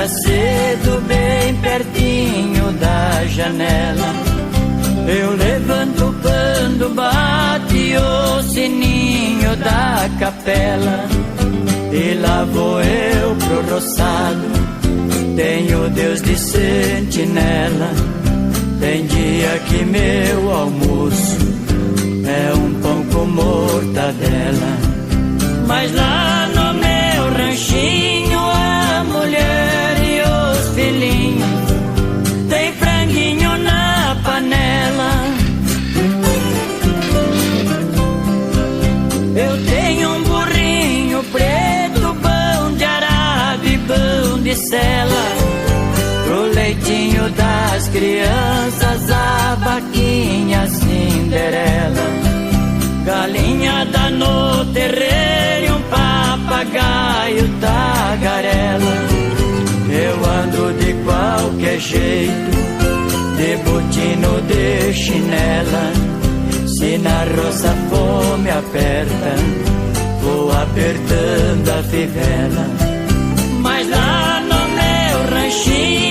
acorda cedo, bem pertinho da janela. Eu levanto quando bate o sininho da capela. E lá vou eu pro roçado, tenho Deus de sentinela. Tem dia que meu almoço é um pão com mortadela. Mas lá no meu ranchinho, a mulher e os filhinhos tem franguinho na panela. Eu tenho um burrinho preto, pão de arado e pão de sela. Pro leitinho das crianças, a vaquinha Cinderela. Galinha dá no terreiro e um papagaio tagarela. Eu ando de qualquer jeito, de botino, de chinela. Se na roça a fome aperta, vou apertando a fivela. Mas lá no meu ranchinho,